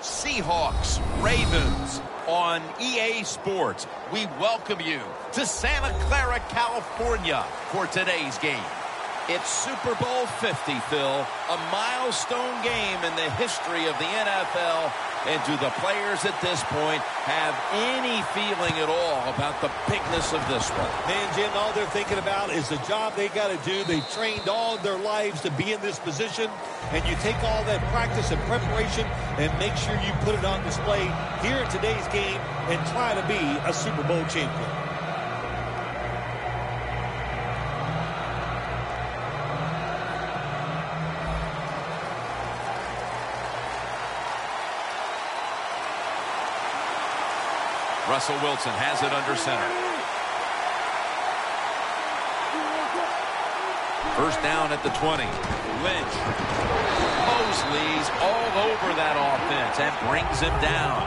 Seahawks, Ravens on EA Sports. We welcome you to Santa Clara, California for today's game. It's Super Bowl 50, Phil, a milestone game in the history of the NFL. And do the players at this point have any feeling at all about the bigness of this one? Man, Jim, all they're thinking about is the job they got to do. They've trained all of their lives to be in this position. And you take all that practice and preparation and make sure you put it on display here in today's game and try to be a Super Bowl champion. Russell Wilson has it under center. First down at the 20. Lynch. Mosley's all over that offense and brings him down.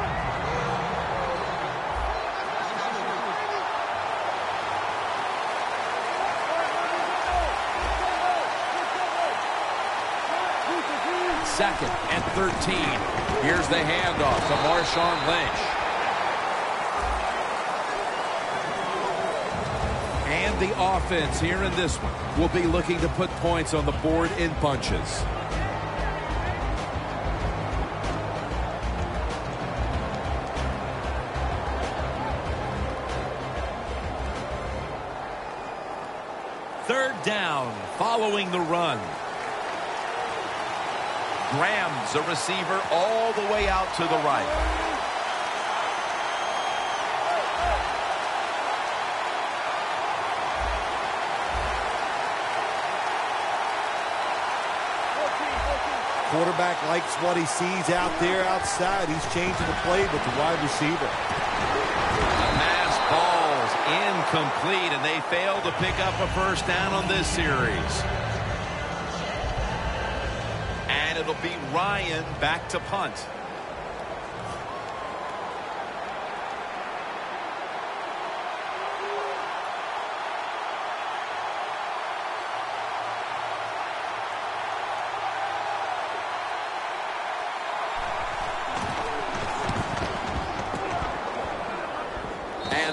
Second and 13. Here's the handoff to Marshawn Lynch. And the offense here in this one will be looking to put points on the board in bunches. Third down following the run. Graham's a receiver all the way out to the right. Quarterback likes what he sees out there outside. He's changing the play with the wide receiver. The pass ball's incomplete, and they fail to pick up a first down on this series. And it'll be Ryan back to punt.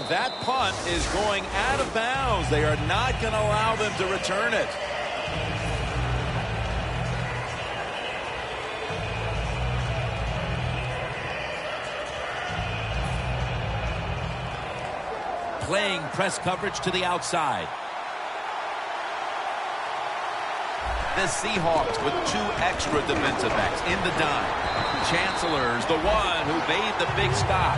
That punt is going out of bounds. They are not going to allow them to return it. Playing press coverage to the outside. The Seahawks with two extra defensive backs in the dime. Chancellor's the one who made the big stop.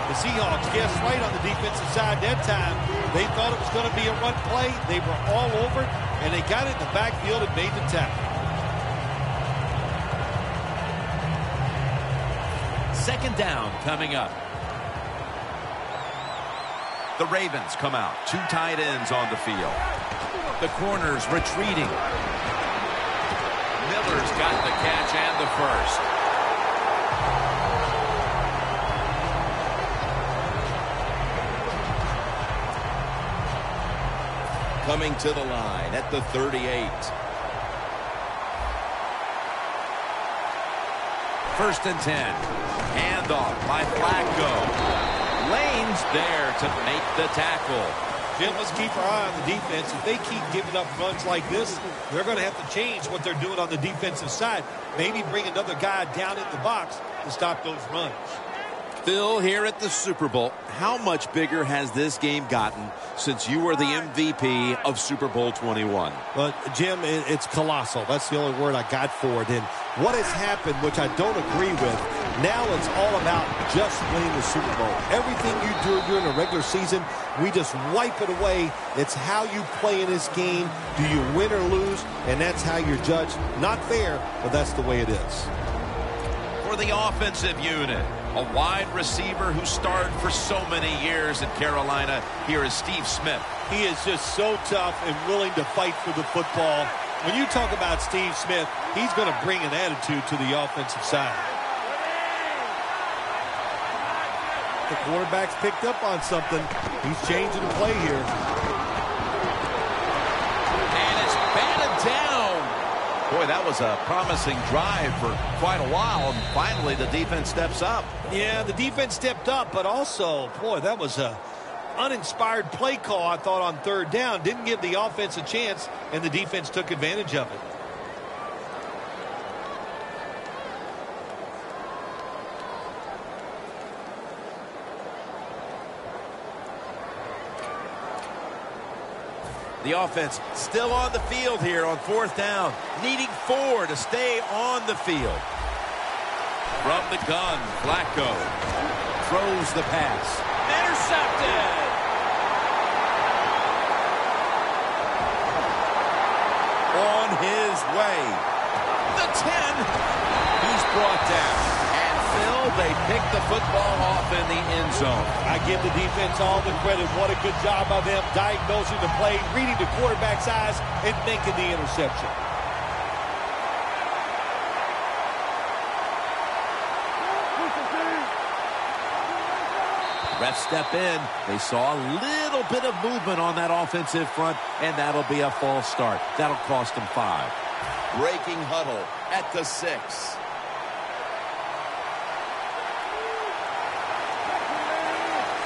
The Seahawks guessed right on the defensive side that time. They thought it was going to be a run play. They were all over it, and they got it in the backfield and made the tackle. Second down coming up. The Ravens come out. Two tight ends on the field. The corners retreating. Miller's got the catch and the first. Coming to the line at the 38. First and 10. Handoff by Flacco. Lane's there to make the tackle. Jim, let's keep our eye on the defense. If they keep giving up runs like this, they're going to have to change what they're doing on the defensive side. Maybe bring another guy down in the box to stop those runs. Phil, here at the Super Bowl, how much bigger has this game gotten since you were the MVP of Super Bowl 21? Well, Jim, it's colossal. That's the only word I got for it. And what has happened, which I don't agree with, now it's all about just winning the Super Bowl. Everything you do during the regular season, we just wipe it away. It's how you play in this game. Do you win or lose? And that's how you're judged. Not fair, but that's the way it is. For the offensive unit, a wide receiver who starred for so many years in Carolina, here is Steve Smith. He is just so tough and willing to fight for the football. When you talk about Steve Smith, he's going to bring an attitude to the offensive side. The quarterback's picked up on something. He's changing the play here. And it's batted down. Boy, that was a promising drive for quite a while, and finally the defense steps up. Yeah, the defense stepped up, but also, boy, that was a uninspired play call, I thought, on third down. Didn't give the offense a chance, and the defense took advantage of it. The offense still on the field here on fourth down, needing 4 to stay on the field. From the gun, Flacco throws the pass. Intercepted! On his way. The 10. He's brought down. And Phil, they pick the football off in the end zone. I give the defense all the credit. What a good job by them diagnosing the play, reading the quarterback's eyes, and making the interception. Refs step in. They saw a little bit of movement on that offensive front, and that'll be a false start. That'll cost them 5. Breaking huddle at the 6.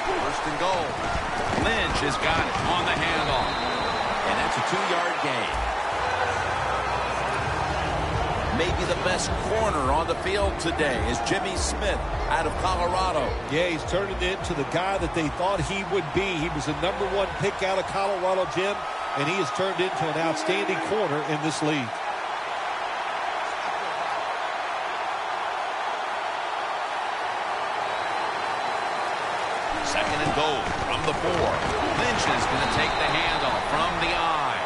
First and goal. Lynch has got it on the handoff. And that's a 2-yard gain. Maybe the best corner on the field today is Jimmy Smith out of Colorado. Yeah, he's turning it into the guy that they thought he would be. He was the #1 pick out of Colorado, Jim, and he has turned into an outstanding corner in this league. Second and goal from the 4. Lynch is going to take the handoff from the eye.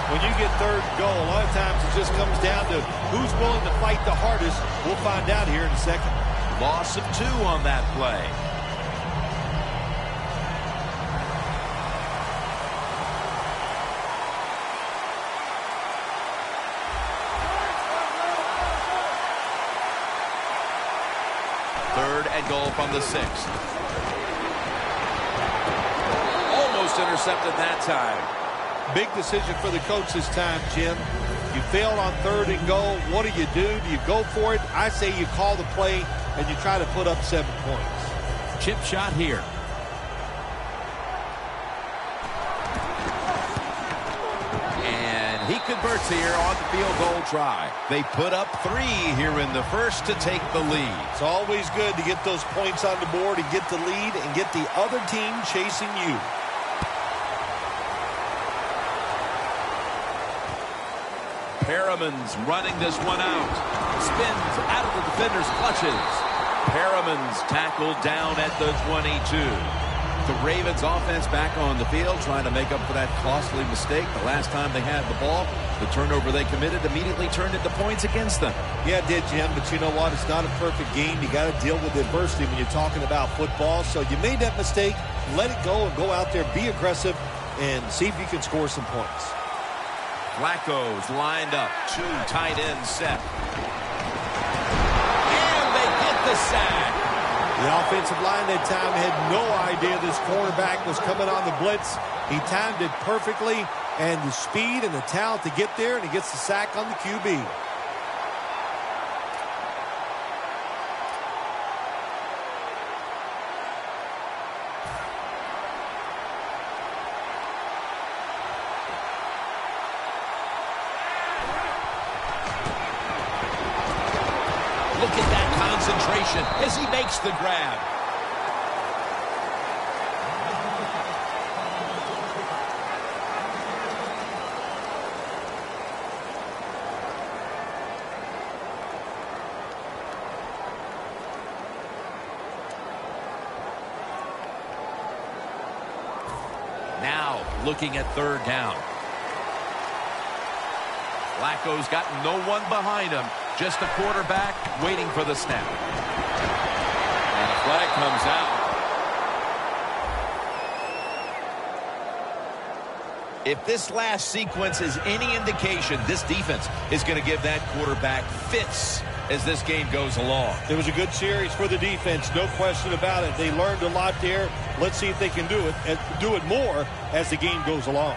When you get third and goal, a lot of times it just comes down to who's willing to fight the hardest. We'll find out here in a second. Loss of 2 on that play. Third and goal from the 6. Almost intercepted that time. Big decision for the coach this time, Jim. You failed on third and goal. What do? Do you go for it? I say you call the play and you try to put up 7 points. Chip shot here. And he converts here on the field goal try. They put up 3 here in the first to take the lead. It's always good to get those points on the board and get the lead and get the other team chasing you. Perriman's running this one out. Spins out of the defender's clutches. Perriman's tackled down at the 22. The Ravens offense back on the field trying to make up for that costly mistake. The last time they had the ball, the turnover they committed immediately turned into points against them. Yeah, it did, Jim, but you know what? It's not a perfect game. You got to deal with adversity when you're talking about football. So you made that mistake. Let it go and go out there, be aggressive, and see if you can score some points. Flacco's lined up. 2 tight ends set. And they get the sack. The offensive line that time had no idea this cornerback was coming on the blitz. He timed it perfectly, and the speed and the talent to get there, and he gets the sack on the QB. Look at that concentration as he makes the grab. Now looking at third down. Flacco's got no one behind him. Just a quarterback waiting for the snap. And a flag comes out. If this last sequence is any indication, this defense is going to give that quarterback fits as this game goes along. It was a good series for the defense, no question about it. They learned a lot there. Let's see if they can do it and do it more as the game goes along.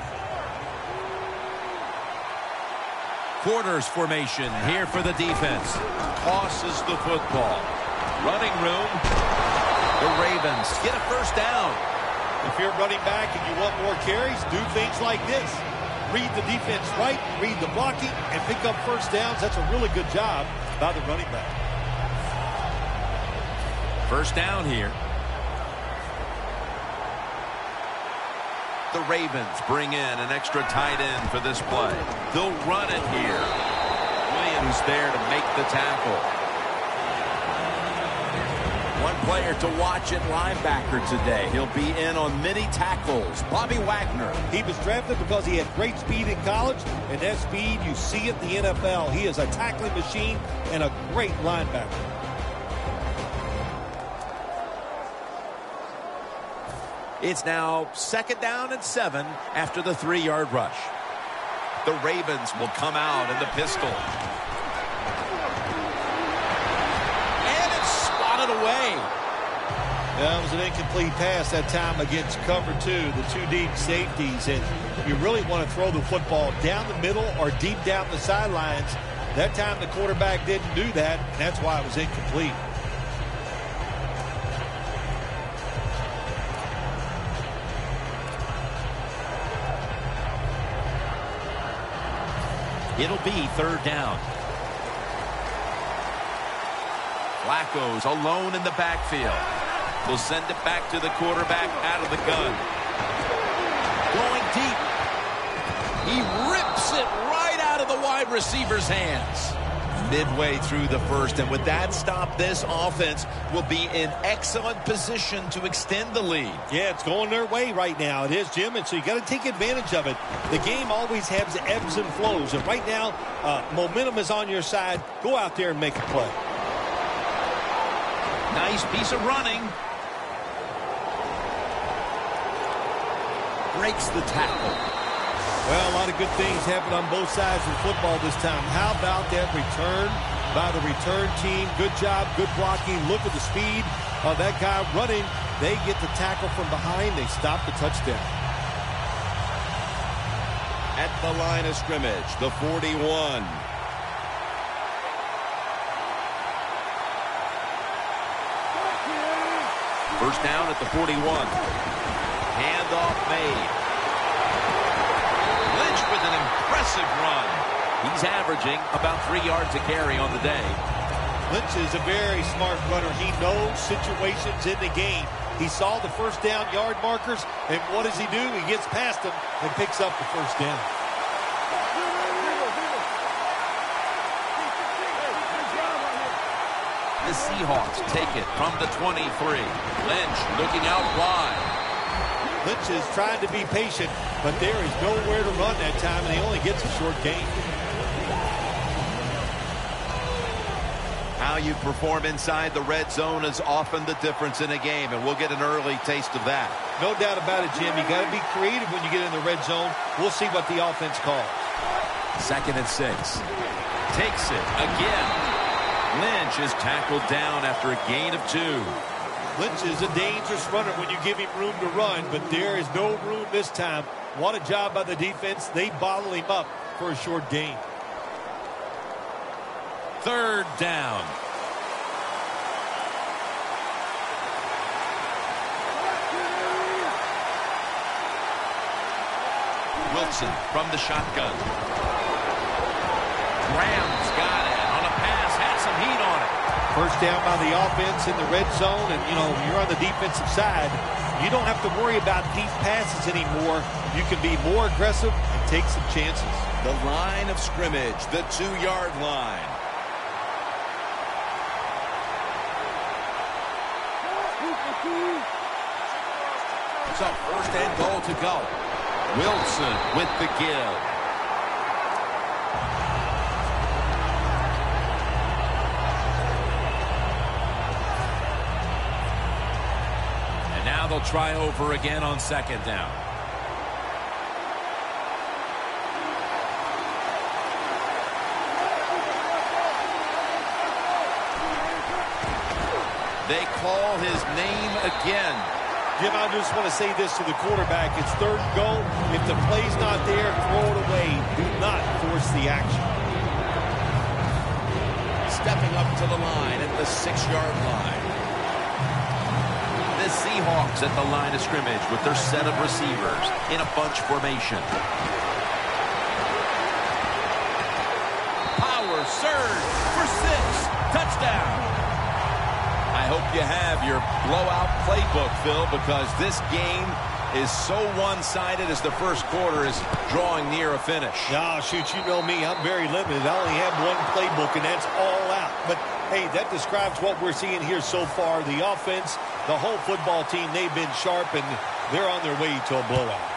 Quarters formation here for the defense. Tosses the football. Running room. The Ravens get a first down. If you're running back and you want more carries, do things like this. Read the defense right, read the blocking, and pick up first downs. That's a really good job by the running back. First down here. The Ravens bring in an extra tight end for this play. They'll run it here. Williams there to make the tackle. One player to watch at linebacker today. He'll be in on many tackles. Bobby Wagner. He was drafted because he had great speed in college, and that speed you see at the NFL. He is a tackling machine and a great linebacker. It's now 2nd down and 7 after the 3-yard rush. The Ravens will come out in the pistol. And it's swatted away. That was an incomplete pass that time against cover 2, the 2 deep safeties. And you really want to throw the football down the middle or deep down the sidelines. That time the quarterback didn't do that, and that's why it was incomplete. It'll be 3rd down. Flacco's alone in the backfield. Will send it back to the quarterback out of the gun. Going deep. He rips it right out of the wide receiver's hands. Midway through the first, and with that stop, this offense will be in excellent position to extend the lead. Yeah, it's going their way right now. It is, Jim, and so you got to take advantage of it. The game always has ebbs and flows, and right now, momentum is on your side. Go out there and make a play. Nice piece of running. Breaks the tackle. Well, a lot of good things happen on both sides of football this time. How about that return by the return team? Good job, good blocking. Look at the speed of that guy running. They get the tackle from behind. They stop the touchdown. At the line of scrimmage, the 41. First down at the 41. Handoff made. With an impressive run. He's averaging about 3 yards a carry on the day. Lynch is a very smart runner. He knows situations in the game. He saw the first down yard markers, and what does he do? He gets past them and picks up the first down. The Seahawks take it from the 23. Lynch looking out wide. Lynch is trying to be patient, but there is nowhere to run that time, and he only gets a short gain. How you perform inside the red zone is often the difference in a game, and we'll get an early taste of that. No doubt about it, Jim. You got to be creative when you get in the red zone. We'll see what the offense calls. 2nd and 6. Takes it again. Lynch is tackled down after a gain of 2. Lynch is a dangerous runner when you give him room to run, but there is no room this time. What a job by the defense. They bottle him up for a short gain. 3rd down. Wilson from the shotgun. Rams got it on a pass, had some heat on it. First down by the offense in the red zone, and, you know, you're on the defensive side. You don't have to worry about deep passes anymore. You can be more aggressive and take some chances. The line of scrimmage, the 2-yard line. So 1st and goal to go. Wilson with the give. They'll try over again on 2nd down. They call his name again. Jim, I just want to say this to the quarterback. It's 3rd and goal. If the play's not there, throw it away. Do not force the action. stepping up to the line at the 6-yard line. The Seahawks at the line of scrimmage with their set of receivers in a bunch formation. Power surge for 6. Touchdown. I hope you have your blowout playbook, Phil, because this game is so one-sided as the first quarter is drawing near a finish. Oh, shoot, you know me. I'm very limited. I only have one playbook, and that's all out. But, hey, that describes what we're seeing here so far. The offense, the whole football team, they've been sharp, and they're on their way to a blowout.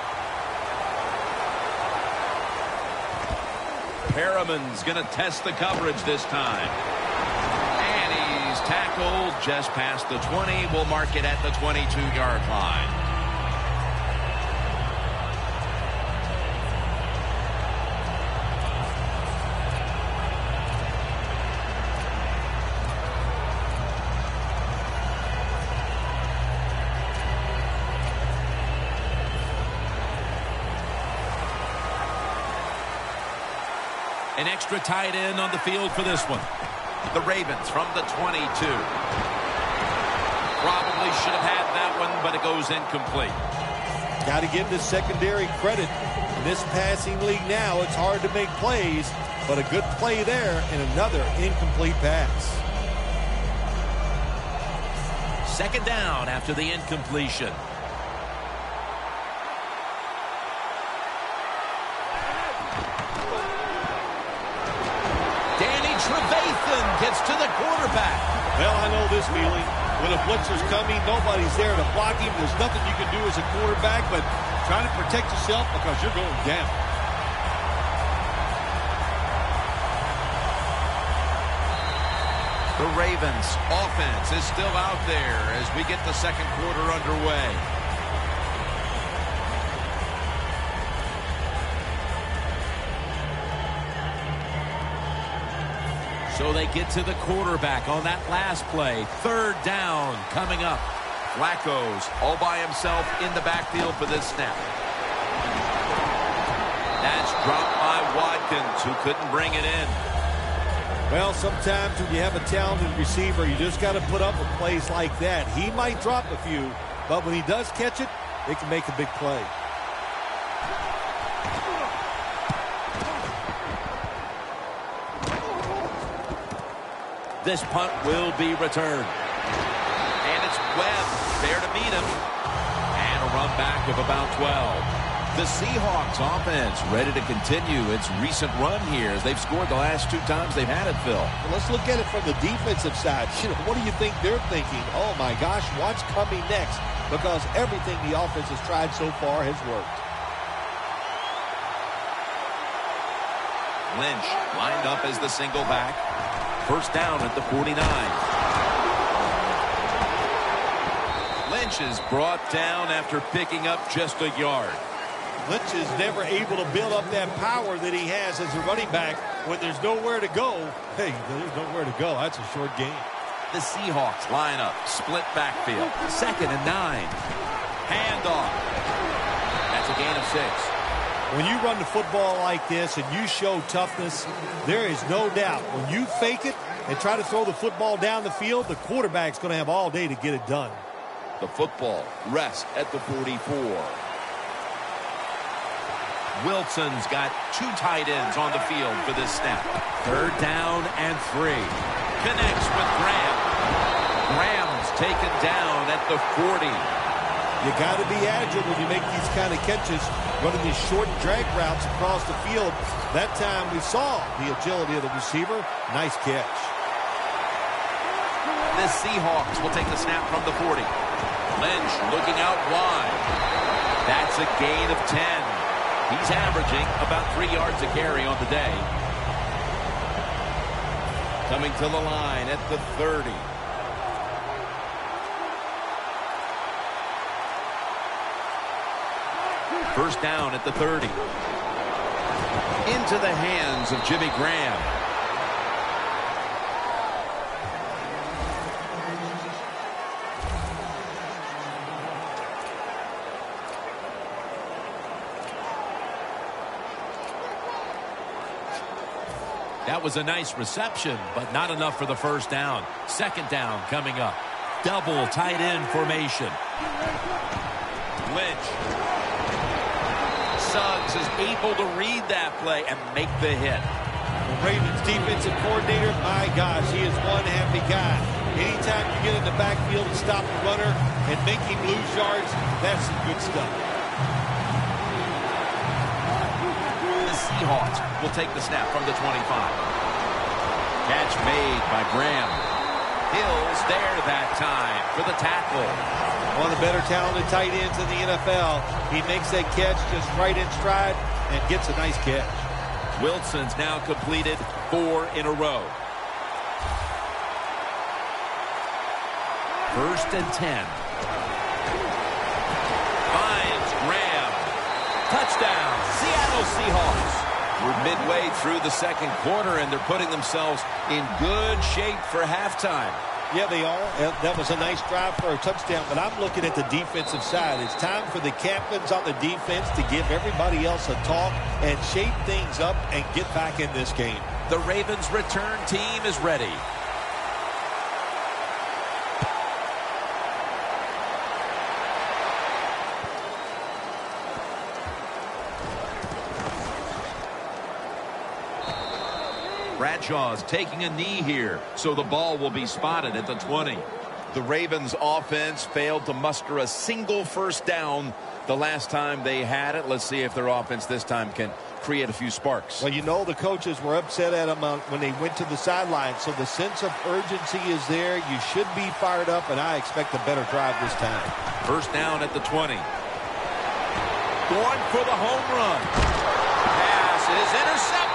Perriman's going to test the coverage this time. And he's tackled just past the 20. We'll mark it at the 22-yard line. An extra tight end on the field for this one. The Ravens from the 22. Probably should have had that one, but it goes incomplete. Got to give the secondary credit. In this passing league now, it's hard to make plays, but a good play there and another incomplete pass. Second down after the incompletion. Gets to the quarterback. Well, I know this feeling. When a blitzer's coming, nobody's there to block him. There's nothing you can do as a quarterback but try to protect yourself because you're going down. The Ravens offense is still out there as we get the second quarter underway. So they get to the quarterback on that last play. Third down coming up. Flacco's all by himself in the backfield for this snap. That's dropped by Watkins, who couldn't bring it in. Well, sometimes when you have a talented receiver, you just got to put up with plays like that. He might drop a few, but when he does catch it, it can make a big play. This punt will be returned. And it's Webb there to meet him. And a run back of about 12. The Seahawks offense ready to continue its recent run here as they've scored the last 2 times they've had it, Phil. Well, let's look at it from the defensive side. What do you think they're thinking? Oh, my gosh, what's coming next? Because everything the offense has tried so far has worked. Lynch lined up as the single back. First down at the 49. Lynch is brought down after picking up just a yard. Lynch is never able to build up that power that he has as a running back when there's nowhere to go. Hey, there's nowhere to go. That's a short game. The Seahawks line up, split backfield. 2nd and 9. Handoff. That's a gain of 6. When you run the football like this and you show toughness, there is no doubt. When you fake it and try to throw the football down the field, the quarterback's going to have all day to get it done. The football rests at the 44. Wilson's got 2 tight ends on the field for this snap. 3rd down and 3. Connects with Graham. Graham's taken down at the 40. You got to be agile when you make these kind of catches, running these short drag routes across the field. That time we saw the agility of the receiver. Nice catch. The Seahawks will take the snap from the 40. Lynch looking out wide. That's a gain of 10. He's averaging about 3 yards a carry on the day. Coming to the line at the 30. First down at the 30. Into the hands of Jimmy Graham. That was a nice reception, but not enough for the first down. Second down coming up. Double tight end formation. Lynch. Suggs is able to read that play and make the hit. The Ravens defensive coordinator, my gosh, he is one happy guy. Anytime you get in the backfield and stop the runner and make him lose yards, that's some good stuff. The Seahawks will take the snap from the 25. Catch made by Graham. Hill's there that time for the tackle. One of the better talented tight ends in the NFL. He makes that catch just right in stride and gets a nice catch. Wilson's now completed 4 in a row. First and 10. Finds Graham. Touchdown, Seattle Seahawks. We're midway through the second quarter, and they're putting themselves in good shape for halftime. Yeah, they are. That was a nice drive for a touchdown, but I'm looking at the defensive side. It's time for the captains on the defense to give everybody else a talk and shape things up and get back in this game. The Ravens return team is ready. Bradshaw's taking a knee here, so the ball will be spotted at the 20. The Ravens offense failed to muster a single first down the last time they had it. Let's see if their offense this time can create a few sparks. Well, you know the coaches were upset at them when they went to the sideline, so the sense of urgency is there. You should be fired up, and I expect a better drive this time. First down at the 20. Going for the home run. Pass is intercepted.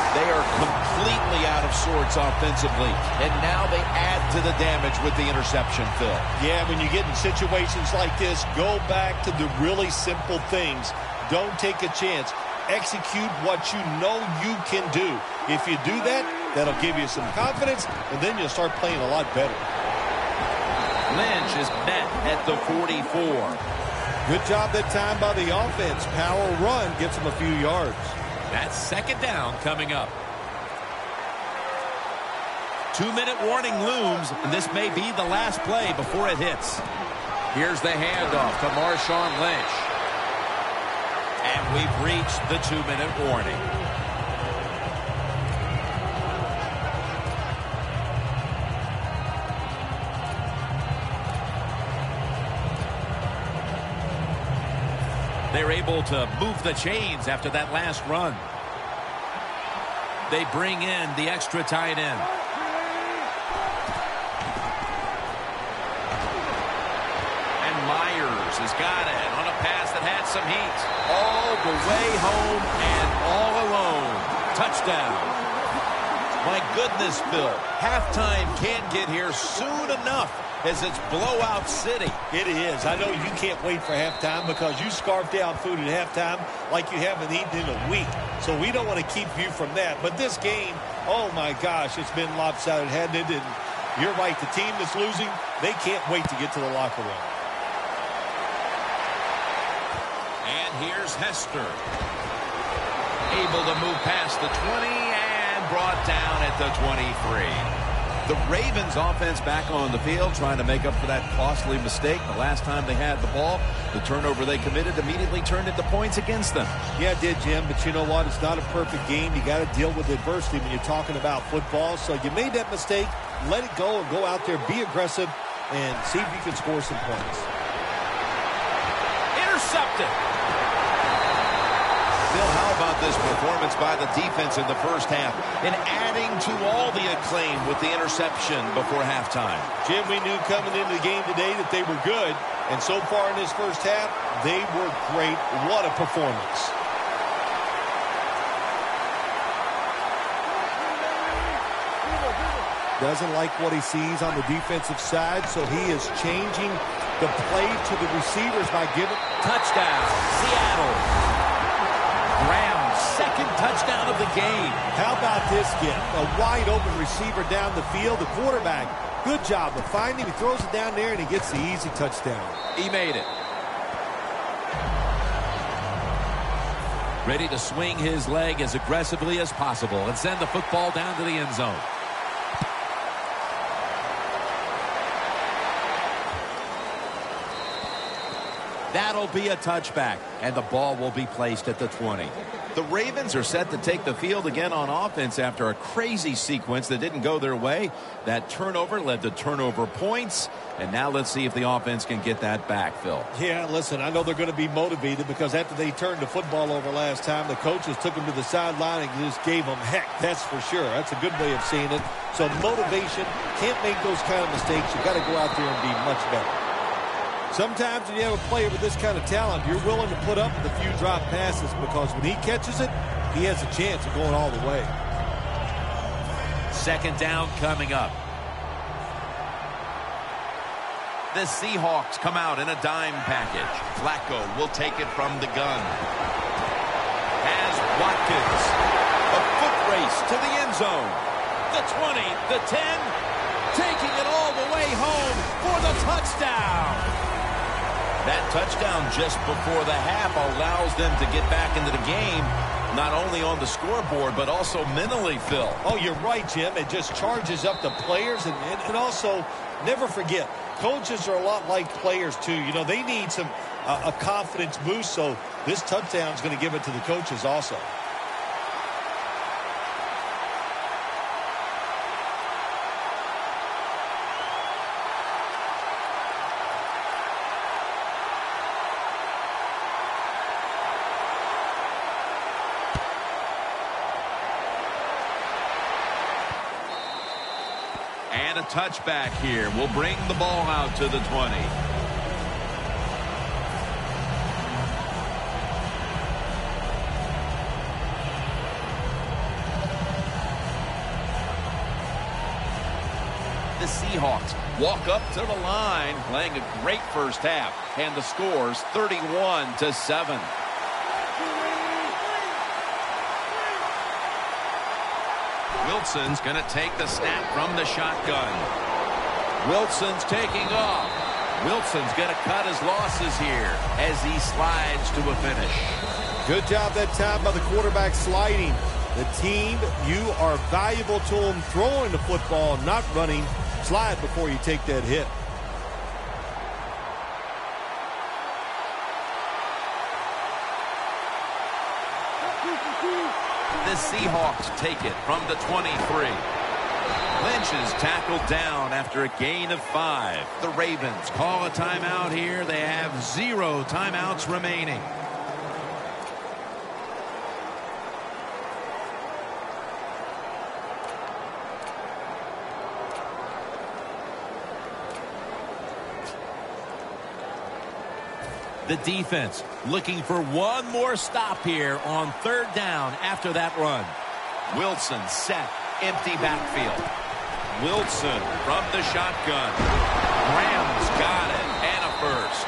They are completely out of sorts offensively, and now they add to the damage with the interception, Phil. Yeah, when you get in situations like this, go back to the really simple things. Don't take a chance. Execute what you know you can do. If you do that, that'll give you some confidence, and then you'll start playing a lot better. Lynch is met at the 44. Good job that time by the offense. Power run gets them a few yards. That's second down coming up. 2-minute warning looms, and this may be the last play before it hits. Here's the handoff to Marshawn Lynch. And we've reached the 2-minute warning. They're able to move the chains after that last run. They bring in the extra tight end. And Myers has got it on a pass that had some heat. All the way home and all alone. Touchdown. My goodness, Bill. Halftime can't get here soon enough, as it's blowout city. It is. I know you can't wait for halftime because you scarf down food at halftime like you haven't eaten in a week. So we don't want to keep you from that. But this game, oh my gosh, it's been lopsided, hasn't it? And you're right, the team that's losing, they can't wait to get to the locker room. And here's Hester. Able to move past the 20 and brought down at the 23. The Ravens offense back on the field trying to make up for that costly mistake. The last time they had the ball, the turnover they committed immediately turned into points against them. Yeah, it did, Jim, but you know what? It's not a perfect game. You got to deal with adversity when you're talking about football. So you made that mistake, let it go and go out there, be aggressive, and see if you can score some points. Intercepted. Bill, how about this performance by the defense in the first half and adding to all the acclaim with the interception before halftime? Jim, we knew coming into the game today that they were good, and so far in this first half, they were great. What a performance. Doesn't like what he sees on the defensive side, so he is changing the play to the receivers by giving... Touchdown, Seattle. Graham's second touchdown of the game. How about this get? A wide-open receiver down the field. The quarterback, good job of finding him. He throws it down there, and he gets the easy touchdown. He made it. ready to swing his leg as aggressively as possible and send the football down to the end zone. That'll be a touchback, and the ball will be placed at the 20. The Ravens are set to take the field again on offense after a crazy sequence that didn't go their way. That turnover led to turnover points, and now let's see if the offense can get that back, Phil. Yeah, listen, I know they're going to be motivated because after they turned the football over last time, the coaches took them to the sideline and just gave them heck, that's for sure. That's a good way of seeing it. So motivation, can't make those kind of mistakes. You've got to go out there and be much better. Sometimes when you have a player with this kind of talent, you're willing to put up with a few drop passes because when he catches it, he has a chance of going all the way. Second down coming up. The Seahawks come out in a dime package. Flacco will take it from the gun. Has Watkins. A foot race to the end zone. The 20, the 10, taking it all the way home for the touchdown. That touchdown just before the half allows them to get back into the game, not only on the scoreboard, but also mentally, Phil. Oh, you're right, Jim. It just charges up the players. And also, never forget, coaches are a lot like players, too. You know, they need some a confidence boost, so this touchdown is going to give it to the coaches also. And a touchback here will bring the ball out to the 20. The Seahawks walk up to the line, playing a great first half, and the score's 31-7. Wilson's going to take the snap from the shotgun. Wilson's taking off. Wilson's going to cut his losses here as he slides to a finish. Good job that time by the quarterback sliding. The team, you are valuable to them throwing the football, not running. Slide before you take that hit. The Seahawks take it from the 23. Lynch is tackled down after a gain of 5. The Ravens call a timeout here. They have 0 timeouts remaining. The defense looking for one more stop here on third down after that run. Wilson set, empty backfield. Wilson from the shotgun. Graham's got it, and a first.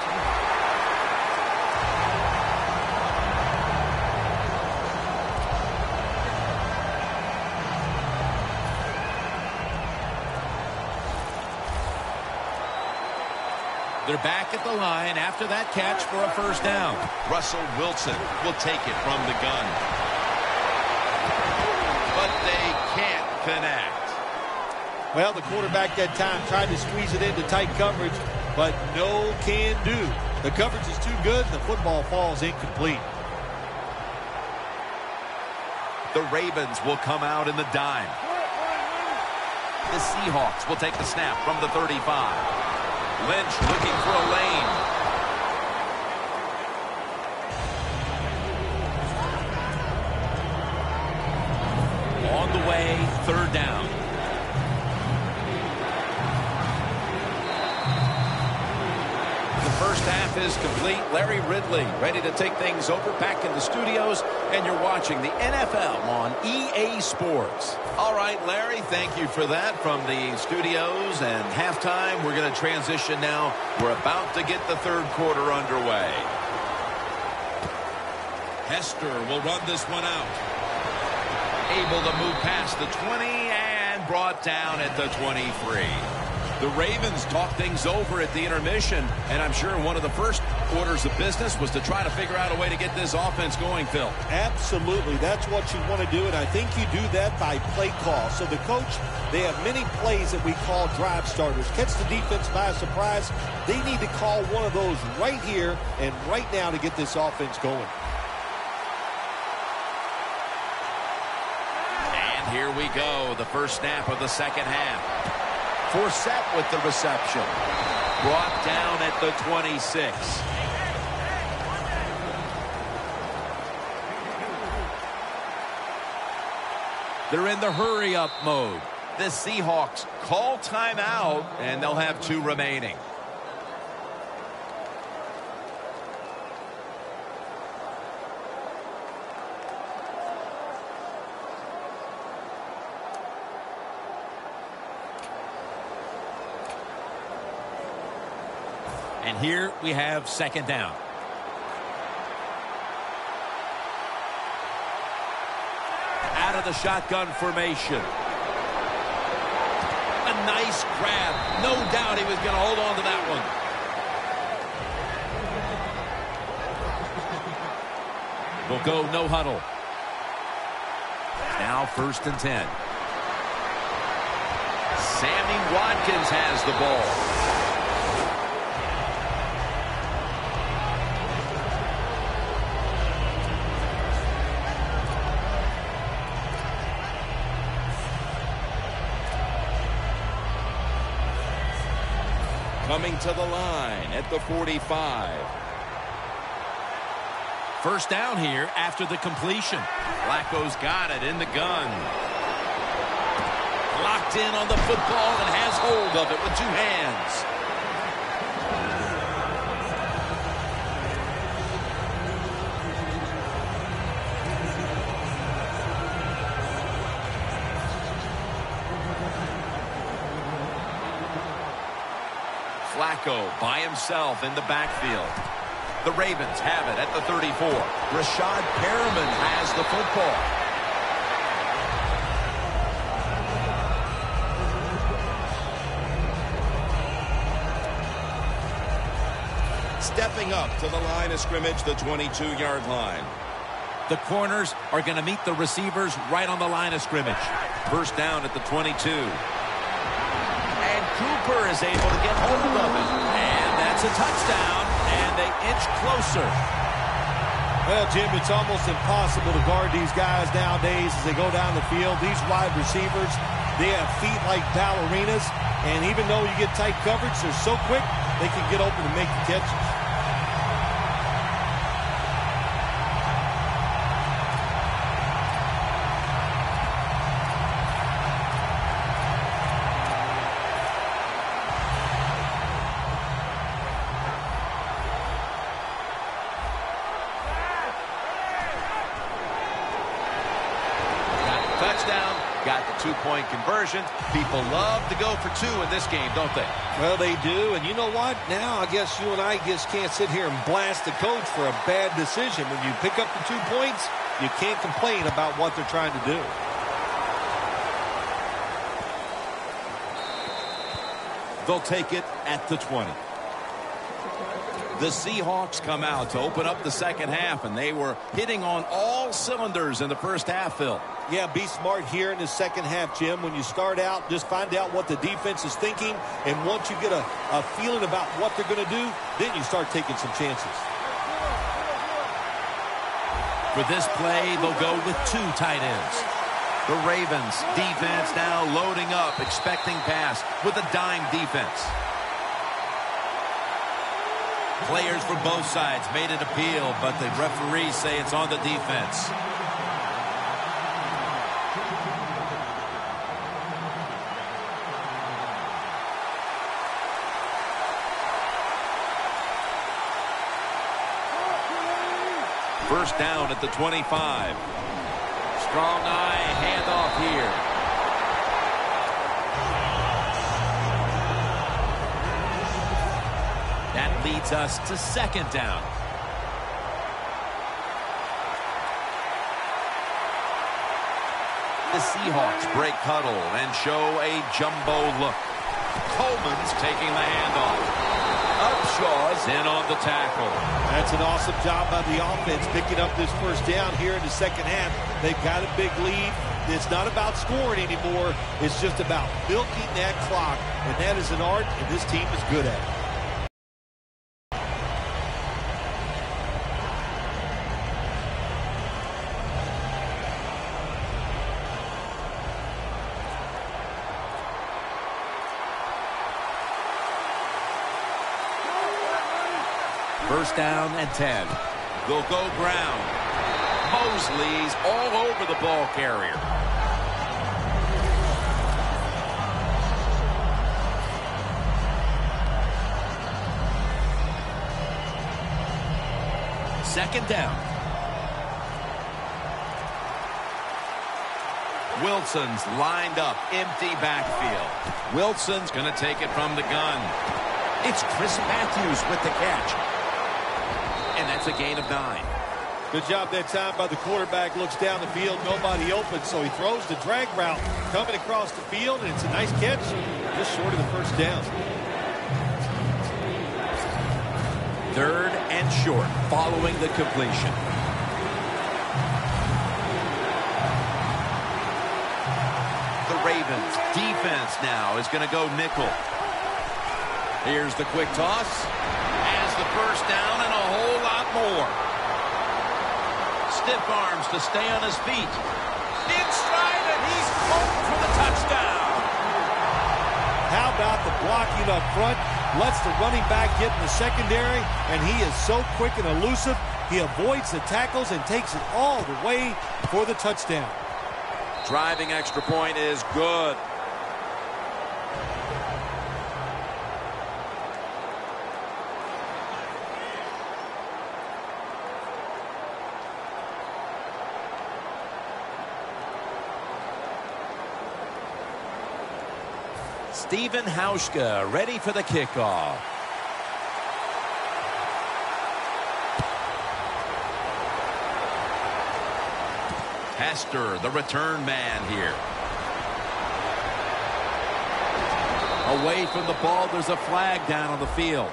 They're back at the line after that catch for a first down. Russell Wilson will take it from the gun. But they can't connect. Well, the quarterback that time tried to squeeze it into tight coverage, but no can do. The coverage is too good, and the football falls incomplete. The Ravens will come out in the dime. The Seahawks will take the snap from the 35. Lynch looking for a lane. On the way, third down. The first half is complete. Larry Ridley ready to take things over back in the studios, and you're watching the NFL on EA Sports. All right, Larry, thank you for that from the studios and halftime. We're going to transition now. We're about to get the third quarter underway. Hester will run this one out. Able to move past the 20 and brought down at the 23. The Ravens talked things over at the intermission, and I'm sure one of the first orders of business was to try to figure out a way to get this offense going, Phil. Absolutely. That's what you want to do, and I think you do that by play call. So the coach, they have many plays that we call drive starters. Catch the defense by surprise. They need to call one of those right here and right now to get this offense going. And here we go, the first snap of the second half. Forsett with the reception. Brought down at the 26. They're in the hurry-up mode. The Seahawks call timeout, and they'll have 2 remaining. And here we have second down. Out of the shotgun formation. A nice grab. No doubt he was going to hold on to that one. We'll go no huddle. Now 1st and 10. Sammy Watkins has the ball. Coming to the line at the 45. First down here after the completion. Flacco's got it in the gun. Locked in on the football and has hold of it with 2 hands. Flacco by himself in the backfield. The Ravens have it at the 34. Rashad Perriman has the football. Stepping up to the line of scrimmage, the 22-yard line. The corners are going to meet the receivers right on the line of scrimmage. First down at the 22. Cooper is able to get hold of it. And that's a touchdown. And they inch closer. Well, Jim, it's almost impossible to guard these guys nowadays as they go down the field. These wide receivers, they have feet like ballerinas. And even though you get tight coverage, they're so quick, they can get open and make the catches. Touchdown, got the 2-point conversion. People love to go for 2 in this game, don't they? Well, they do, and you know what? Now I guess you and I just can't sit here and blast the coach for a bad decision. When you pick up the 2 points, you can't complain about what they're trying to do. They'll take it at the 20. The Seahawks come out to open up the second half, and they were hitting on all cylinders in the first half, Phil. Yeah, be smart here in the second half, Jim. When you start out, just find out what the defense is thinking, and once you get a feeling about what they're going to do, then you start taking some chances. For this play, they'll go with 2 tight ends. The Ravens defense now loading up, expecting pass with a dime defense. Players from both sides made an appeal, but the referees say it's on the defense. First down at the 25. Strong eye handoff here. That leads us to second down. The Seahawks break huddle and show a jumbo look. Coleman's taking the handoff. Upshaw's in on the tackle. That's an awesome job by the offense picking up this first down here in the second half. They've got a big lead. It's not about scoring anymore. It's just about milking that clock, and that is an art, and this team is good at it. First down and 10. They'll go ground. Mosley's all over the ball carrier. Second down. Wilson's lined up, empty backfield. Wilson's going to take it from the gun. It's Chris Matthews with the catch. And that's a gain of 9. Good job that time by the quarterback. Looks down the field, nobody open, so he throws the drag route coming across the field, and it's a nice catch, just short of the first down. Third and short, following the completion. The Ravens defense now is going to go nickel. Here's the quick toss. Has the first down and a whole lot more. Stiff arms to stay on his feet. Inside, and he's home for the touchdown. How about the blocking up front? Lets the running back get in the secondary, and he is so quick and elusive. He avoids the tackles and takes it all the way for the touchdown. Driving extra point is good. Steven Hauschka ready for the kickoff. Hester, the return man here. Away from the ball, there's a flag down on the field.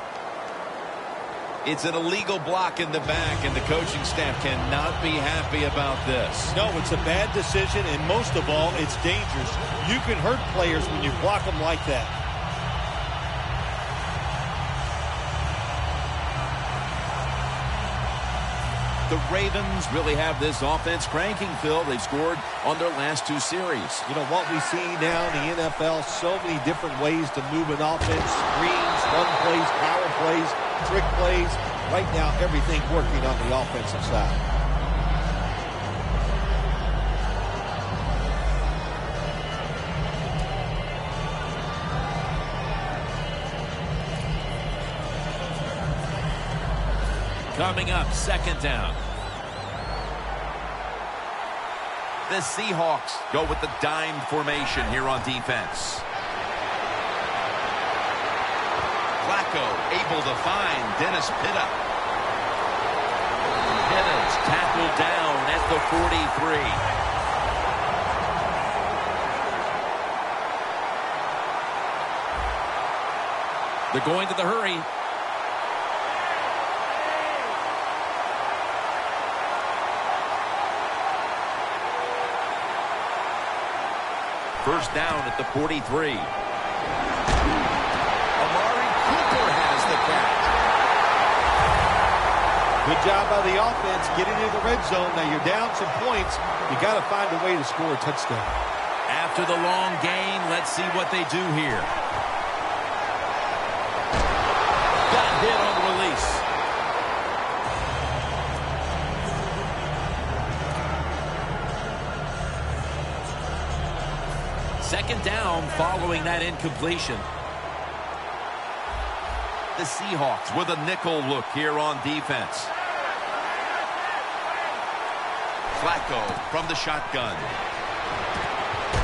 It's an illegal block in the back, and the coaching staff cannot be happy about this. No, it's a bad decision, and most of all, it's dangerous. You can hurt players when you block them like that. The Ravens really have this offense cranking, Phil. They've scored on their last 2 series. You know, what we see now in the NFL, so many different ways to move an offense. Screens, run plays, power plays, trick plays. Right now, everything working on the offensive side. Coming up, second down. The Seahawks go with the dime formation here on defense. Flacco able to find Dennis Pitta. Pitta's tackled down at the 43. They're going to the hurry. First down at the 43. Amari Cooper has the catch. Good job by the offense getting into the red zone. Now you're down some points. You got to find a way to score a touchdown. After the long gain, let's see what they do here. Got hit on the release. Second down following that incompletion. The Seahawks with a nickel look here on defense. Flacco from the shotgun.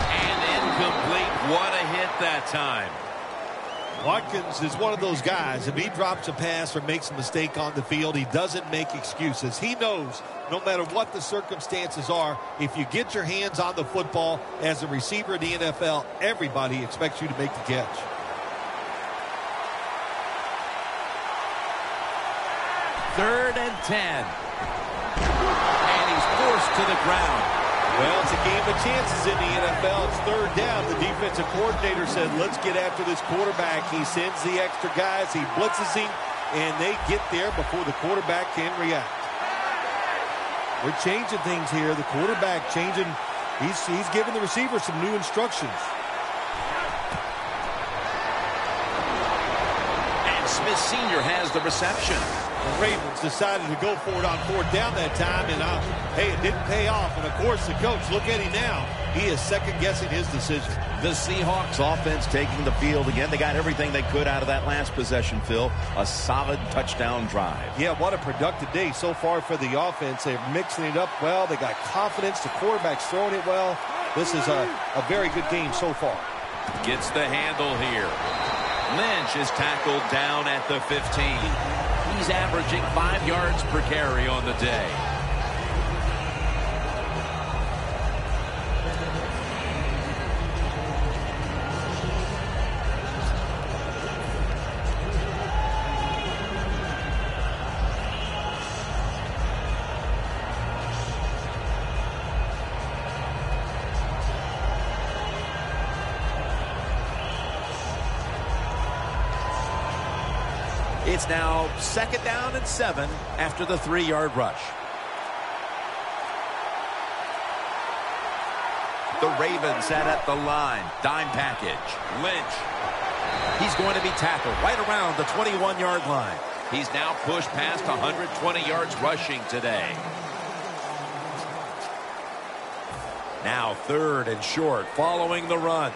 And incomplete. What a hit that time. Watkins is one of those guys. If he drops a pass or makes a mistake on the field, he doesn't make excuses. He knows no matter what the circumstances are, if you get your hands on the football as a receiver in the NFL, everybody expects you to make the catch. 3rd and 10. And he's forced to the ground. Well, it's a game of chances in the NFL. It's 3rd down. The defensive coordinator said, let's get after this quarterback. He sends the extra guys. He blitzes him, and they get there before the quarterback can react. We're changing things here. The quarterback changing. He's giving the receiver some new instructions. And Smith Sr. has the reception. The Ravens decided to go for it on 4th down that time, and hey, it didn't pay off. And, of course, the coach, look at him now. He is second-guessing his decision. The Seahawks offense taking the field again. They got everything they could out of that last possession, Phil. A solid touchdown drive. Yeah, what a productive day so far for the offense. They're mixing it up well. They got confidence. The quarterback's throwing it well. This is a very good game so far. Gets the handle here. Lynch is tackled down at the 15. He's averaging 5 yards per carry on the day. It's now 2nd down and 7 after the 3-yard rush. The Ravens set at the line. Dime package. Lynch. He's going to be tackled right around the 21-yard line. He's now pushed past 120 yards rushing today. Now 3rd and short following the run.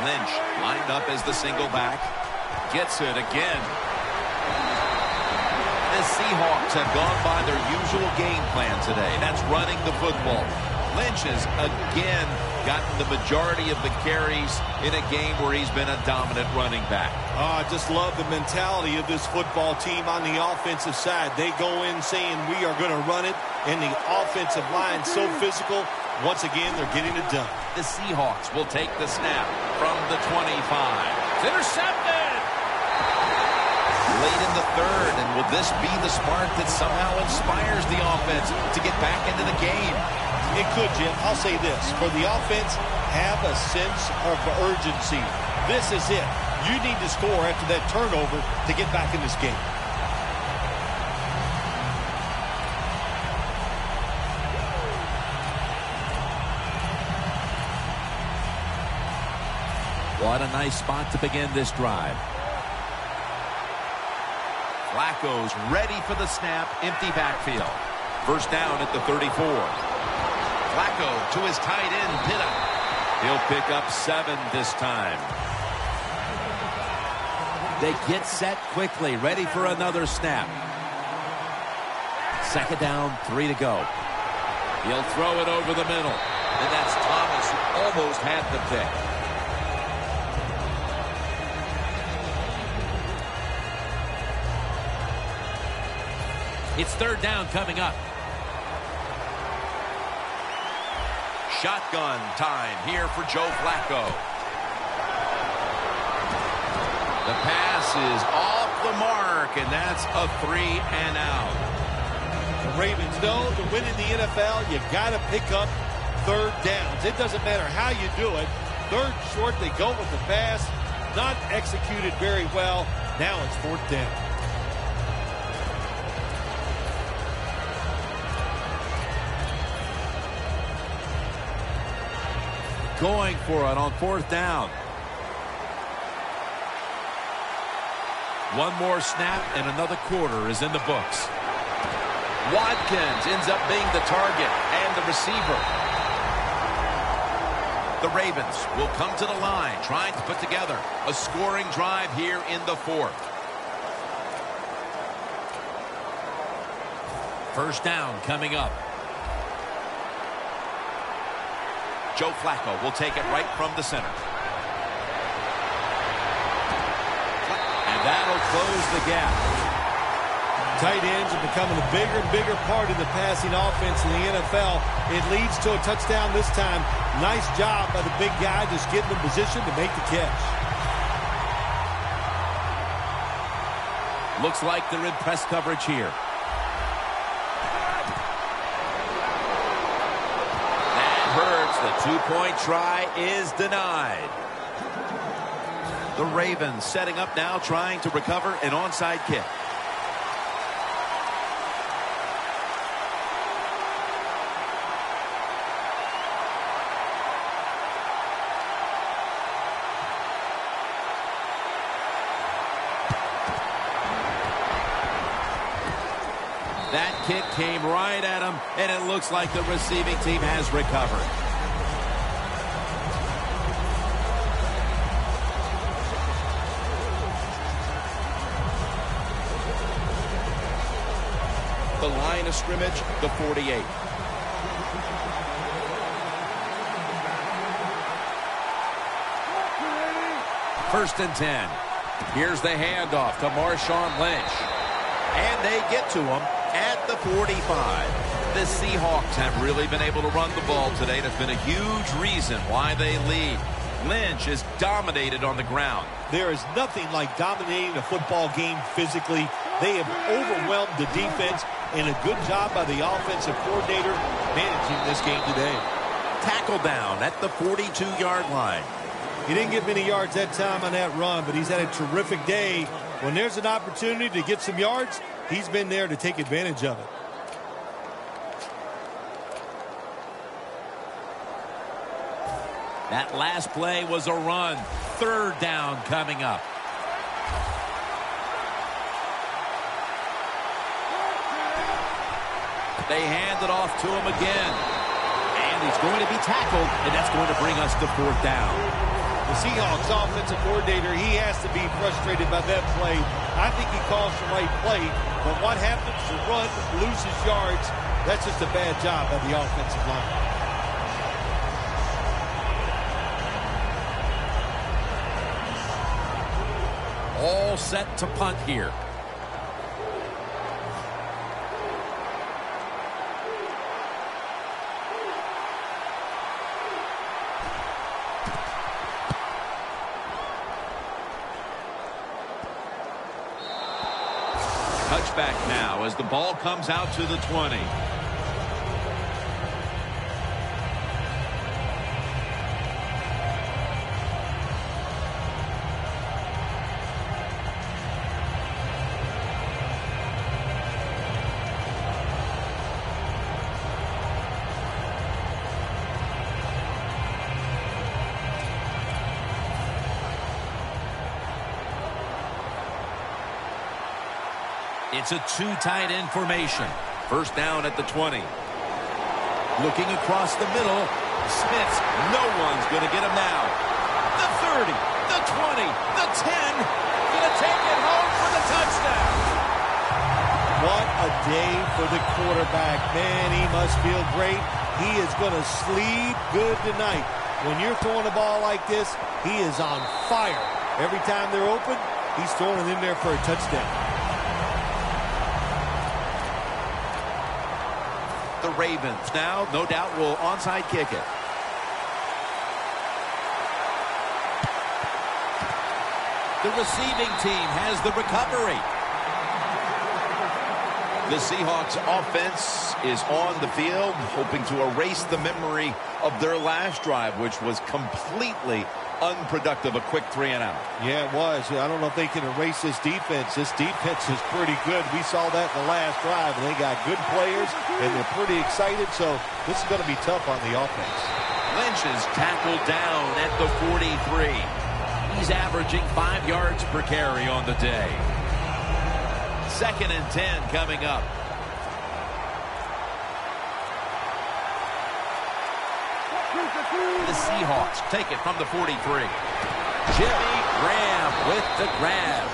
Lynch lined up as the single back. Gets it again. The Seahawks have gone by their usual game plan today. That's running the football. Lynch has again gotten the majority of the carries in a game where he's been a dominant running back. I just love the mentality of this football team on the offensive side. They go in saying we are going to run it, and the offensive line so physical. Once again, they're getting it done. The Seahawks will take the snap from the 25. It's intercepted! Late in the 3rd, and will this be the spark that somehow inspires the offense to get back into the game? It could, Jim. I'll say this. For the offense, have a sense of urgency. This is it. You need to score after that turnover to get back in this game. What a nice spot to begin this drive. Flacco's ready for the snap. Empty backfield. 1st down at the 34. Flacco to his tight end, Pitta. He'll pick up 7 this time. They get set quickly, ready for another snap. 2nd down, 3 to go. He'll throw it over the middle. And that's Thomas, who almost had the pick. It's 3rd down coming up. Shotgun time here for Joe Flacco. The pass is off the mark, and that's a 3 and out. The Ravens know to win in the NFL, you got to pick up 3rd downs. It doesn't matter how you do it. 3rd short, they go with the pass. Not executed very well. Now it's 4th down. Going for it on 4th down. One more snap and another quarter is in the books. Watkins ends up being the target and the receiver. The Ravens will come to the line trying to put together a scoring drive here in the 4th. 1st down coming up. Joe Flacco will take it right from the center. And that'll close the gap. Tight ends are becoming a bigger and bigger part of the passing offense in the NFL. It leads to a touchdown this time. Nice job by the big guy just getting in position to make the catch. Looks like they're in press coverage here. That hurts. The two-point try is denied. The Ravens setting up now, trying to recover an onside kick. That kick came right at him, and it looks like the receiving team has recovered. The line of scrimmage, the 48. First and 10. Here's the handoff to Marshawn Lynch. And they get to him at the 45. The Seahawks have really been able to run the ball today. That's been a huge reason why they lead. Lynch is dominated on the ground. There is nothing like dominating a football game physically. They have overwhelmed the defense, and a good job by the offensive coordinator managing this game today. Tackle down at the 42-yard line. He didn't get many yards that time on that run, but he's had a terrific day. When there's an opportunity to get some yards, he's been there to take advantage of it. That last play was a run. Third down coming up. They hand it off to him again. And he's going to be tackled, and that's going to bring us to fourth down. The Seahawks offensive coordinator, he has to be frustrated by that play. I think he calls the right play, but what happens to run, loses yards, that's just a bad job by the offensive line. All set to punt here. Touchback now as the ball comes out to the 20. It's a two-tight end formation. First down at the 20. Looking across the middle. Smith, no one's going to get him now. The 30, the 20, the 10. Going to take it home for the touchdown. What a day for the quarterback. Man, he must feel great. He is going to sleep good tonight. When you're throwing the ball like this, he is on fire. Every time they're open, he's throwing it in there for a touchdown. The Ravens now, no doubt, will onside kick it. The receiving team has the recovery. The Seahawks offense is on the field, hoping to erase the memory of their last drive, which was completely unproductive, a quick 3 and out. Yeah, it was. I don't know if they can erase this defense. This defense is pretty good. We saw that in the last drive, and they got good players, and they're pretty excited, so this is going to be tough on the offense. Lynch is tackled down at the 43. He's averaging 5 yards per carry on the day. Second and 10 coming up. The Seahawks take it from the 43. Jimmy Graham with the grab.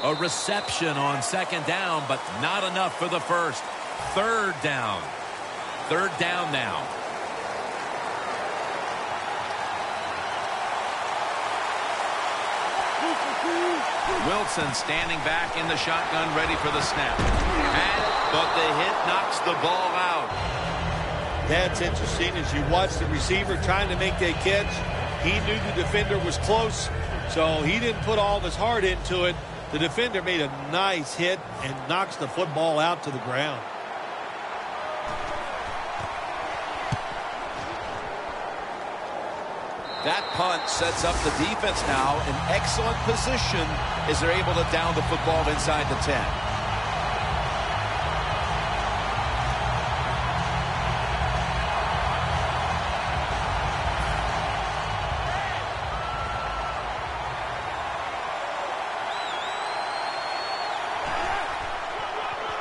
A reception on second down, but not enough for the first. Third down. Third down now. Wilson standing back in the shotgun, ready for the snap. But the hit knocks the ball out. That's interesting. As you watch the receiver trying to make that catch, he knew the defender was close, so he didn't put all of his heart into it. The defender made a nice hit and knocks the football out to the ground. That punt sets up the defense now in excellent position as they're able to down the football inside the 10.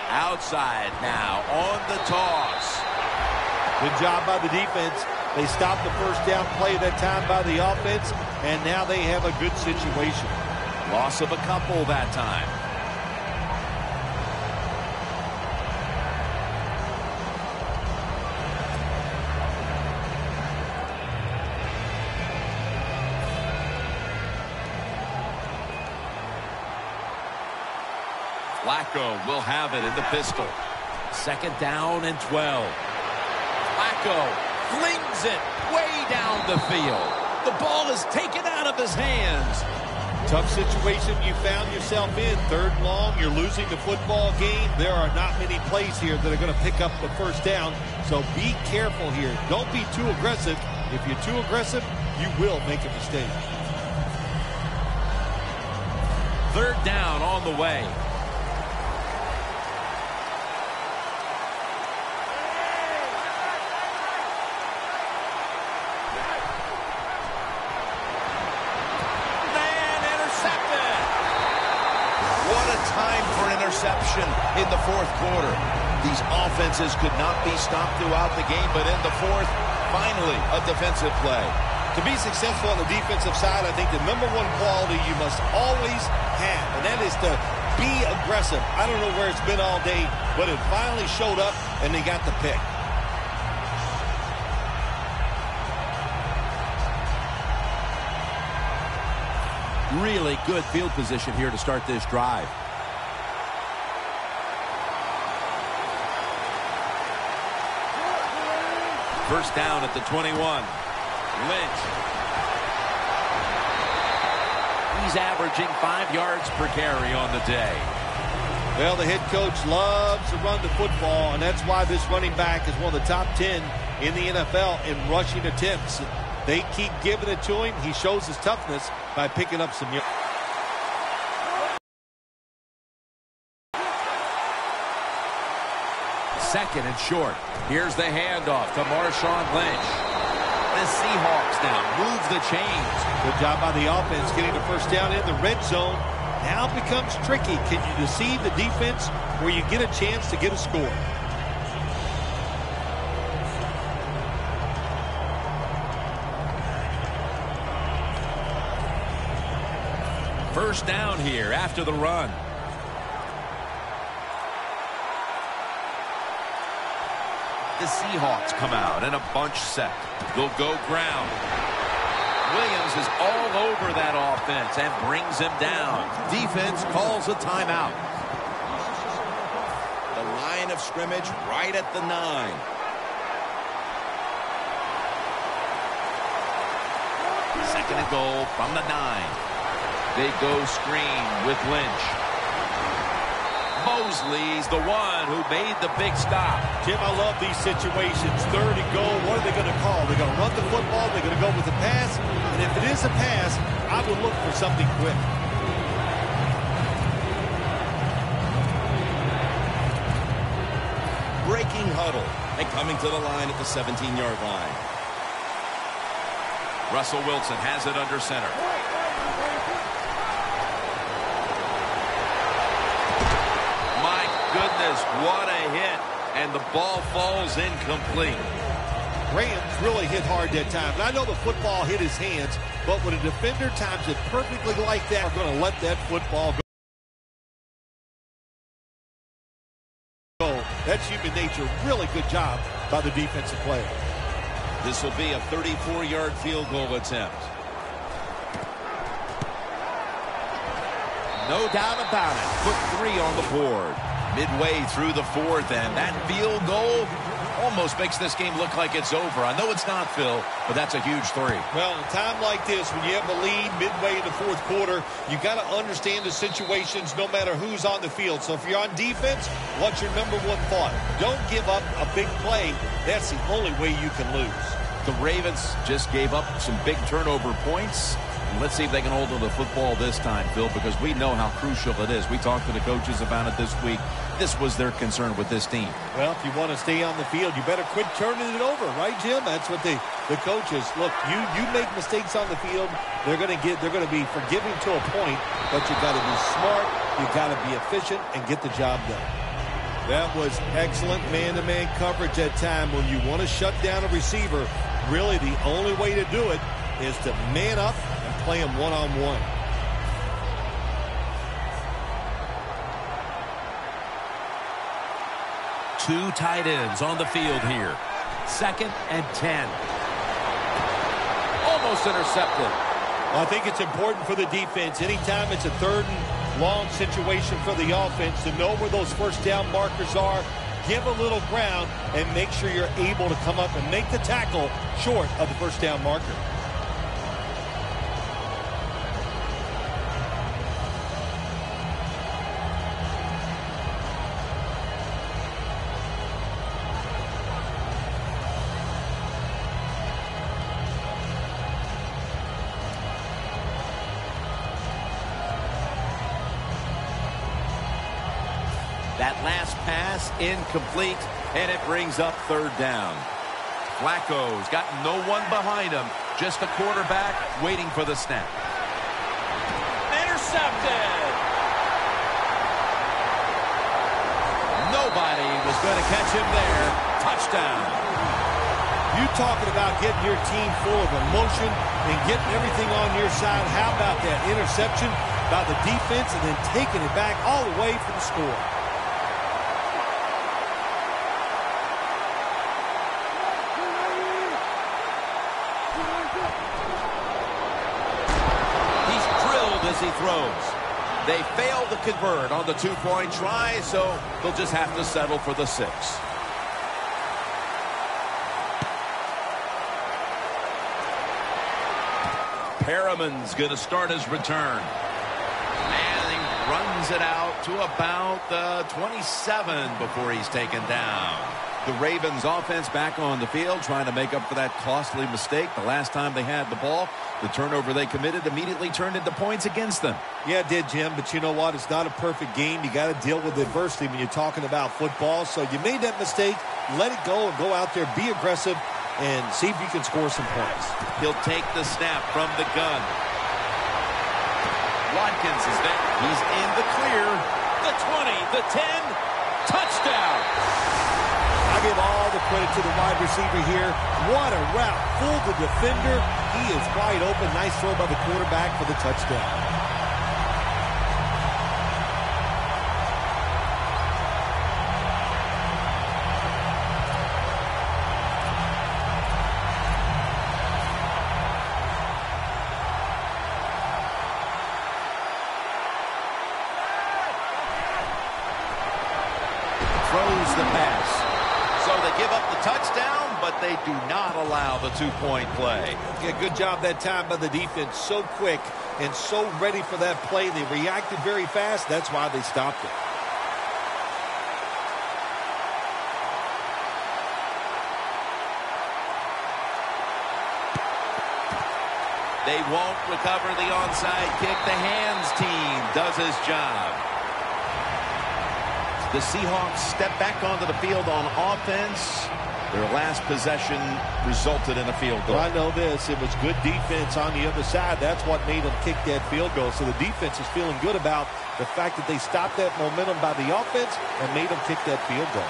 Outside now on the toss. Good job by the defense. They stopped the first down play that time by the offense, and now they have a good situation. Loss of a couple that time. Flacco will have it in the pistol. Second down and 12. Flacco flings it way down the field. The ball is taken out of his hands. Tough situation you found yourself in. Third and long, you're losing the football game. There are not many plays here that are going to pick up the first down, so be careful here. Don't be too aggressive. If you're too aggressive, you will make a mistake. Third down on the way. Interception in the fourth quarter. These offenses could not be stopped throughout the game, but in the fourth, finally, a defensive play. To be successful on the defensive side, I think the number one quality you must always have, and that is to be aggressive. I don't know where it's been all day, but it finally showed up, and they got the pick. Really good field position here to start this drive. First down at the 21. Lynch. He's averaging 5 yards per carry on the day. Well, the head coach loves to run the football, and that's why this running back is one of the top 10 in the NFL in rushing attempts. They keep giving it to him. He shows his toughness by picking up some yards. Second and short. Here's the handoff to Marshawn Lynch. The Seahawks now move the chains. Good job by the offense getting the first down in the red zone. Now it becomes tricky. Can you deceive the defense where you get a chance to get a score? First down here after the run. The Seahawks come out and a bunch set. They'll go ground. Williams is all over that offense and brings him down. Defense calls a timeout. The line of scrimmage right at the 9. Second and goal from the 9. They go screen with Lynch. Mosley's the one who made the big stop. Jim, I love these situations. Third and goal. What are they going to call? They're going to run the football. They're going to go with the pass. And if it is a pass, I would look for something quick. Breaking huddle and coming to the line at the 17-yard line. Russell Wilson has it under center. Goodness, what a hit, and the ball falls incomplete. Rams really hit hard that time, and I know the football hit his hands, but when a defender times it perfectly like that, we're going to let that football go. That's human nature. Really good job by the defensive player. This will be a 34-yard field goal attempt. No doubt about it. Put 3 on the board. Midway through the fourth, and that field goal almost makes this game look like it's over. I know it's not, Phil, but that's a huge three. Well, in a time like this, when you have a lead midway in the fourth quarter, you got to understand the situations no matter who's on the field. So if you're on defense, what's your number one thought? Don't give up a big play. That's the only way you can lose. The Ravens just gave up some big turnover points. Let's see if they can hold on to the football this time, Phil, because we know how crucial it is. We talked to the coaches about it this week. This was their concern with this team. Well, if you want to stay on the field, you better quit turning it over, right, Jim? That's what the coaches look. You make mistakes on the field, they're going to be forgiving to a point, but you got to be smart, you got to be efficient, and get the job done. That was excellent man-to-man coverage at time. When you want to shut down a receiver, really the only way to do it is to man up and play him one-on-one. Two tight ends on the field here. 2nd and 10. Almost intercepted. Well, I think it's important for the defense. Anytime it's a 3rd and long situation for the offense, to know where those first down markers are, give a little ground, and make sure you're able to come up and make the tackle short of the first down marker. That last pass incomplete, and it brings up 3rd down. Flacco's got no one behind him, just a quarterback waiting for the snap. Intercepted. Nobody was going to catch him there. Touchdown. You talking about getting your team full of emotion and getting everything on your side. How about that interception by the defense and then taking it back all the way for the score? As he throws. They fail to convert on the 2-point try, so they'll just have to settle for the 6. Perriman's going to start his return. Manning runs it out to about the 27 before he's taken down. The Ravens offense back on the field trying to make up for that costly mistake. The last time they had the ball, the turnover they committed immediately turned into points against them. Yeah, it did, Jim, but you know what? It's not a perfect game. You got to deal with adversity when you're talking about football. So you made that mistake, let it go, and go out there, be aggressive, and see if you can score some points. He'll take the snap from the gun. Watkins is there. He's in the clear. The 20, the 10, touchdown. I give all the credit to the wide receiver here. What a route. Fooled the defender. He is wide open. Nice throw by the quarterback for the touchdown. Throws the pass. So they give up the touchdown, but they do not allow the 2-point play. Yeah, good job that time by the defense. So quick and so ready for that play. They reacted very fast. That's why they stopped it. They won't recover the onside kick. The hands team does his job. The Seahawks step back onto the field on offense. Their last possession resulted in a field goal. Well, I know this. It was good defense on the other side. That's what made them kick that field goal. So the defense is feeling good about the fact that they stopped that momentum by the offense and made them kick that field goal.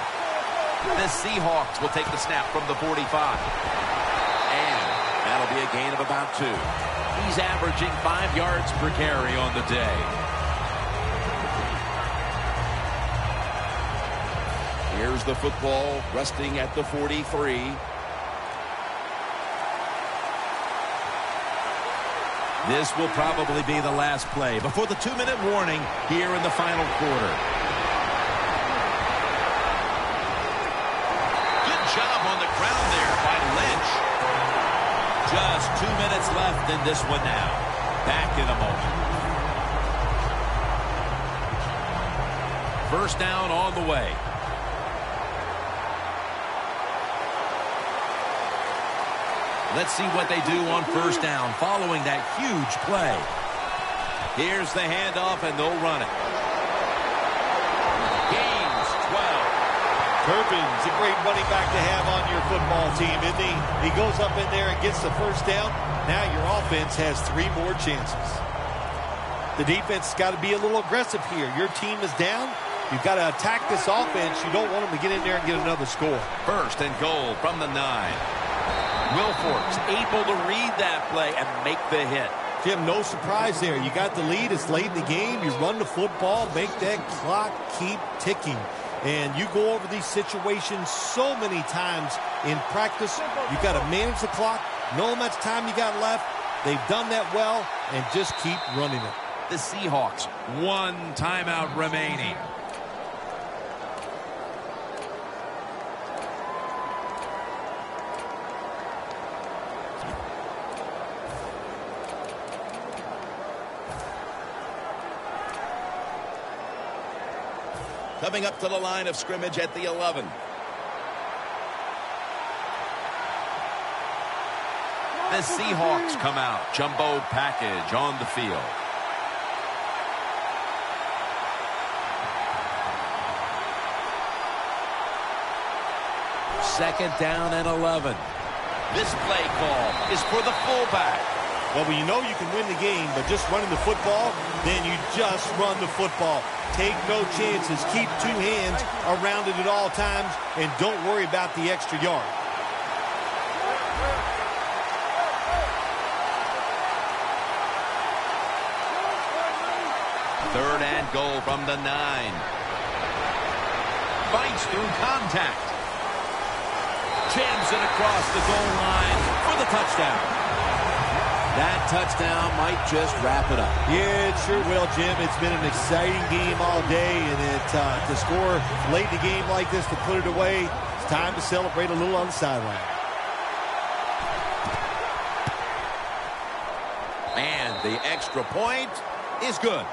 The Seahawks will take the snap from the 45. And that'll be a gain of about 2. He's averaging 5 yards per carry on the day. Here's the football resting at the 43. This will probably be the last play before the 2-minute warning here in the final quarter. Good on the ground there by Lynch. Just 2 minutes left in this one now. Back in a moment. First down on the way. Let's see what they do on first down following that huge play. Here's the handoff, and they'll run it. Gains 12. Turbin's a great running back to have on your football team, isn't he? He goes up in there and gets the first down. Now your offense has 3 more chances. The defense has got to be a little aggressive here. Your team is down. You've got to attack this offense. You don't want them to get in there and get another score. First and goal from the 9. Wilfork's able to read that play and make the hit. Jim, no surprise there. You got the lead. It's late in the game. You run the football, make that clock keep ticking. And you go over these situations so many times in practice. You've got to manage the clock, know how much time you got left. They've done that well, and just keep running it. The Seahawks, 1 timeout remaining. Coming up to the line of scrimmage at the 11. The Seahawks come out. Jumbo package on the field. Second down and 11. This play call is for the fullback. Well, you know you can win the game, but just running the football, then you just run the football. Take no chances. Keep 2 hands around it at all times, and don't worry about the extra yard. Third and goal from the 9. Fights through contact. Jams it across the goal line for the touchdown. That touchdown might just wrap it up. Yeah, it sure will, Jim. It's been an exciting game all day, and to score late in the game like this, to put it away, it's time to celebrate a little on the sideline. And the extra point is good.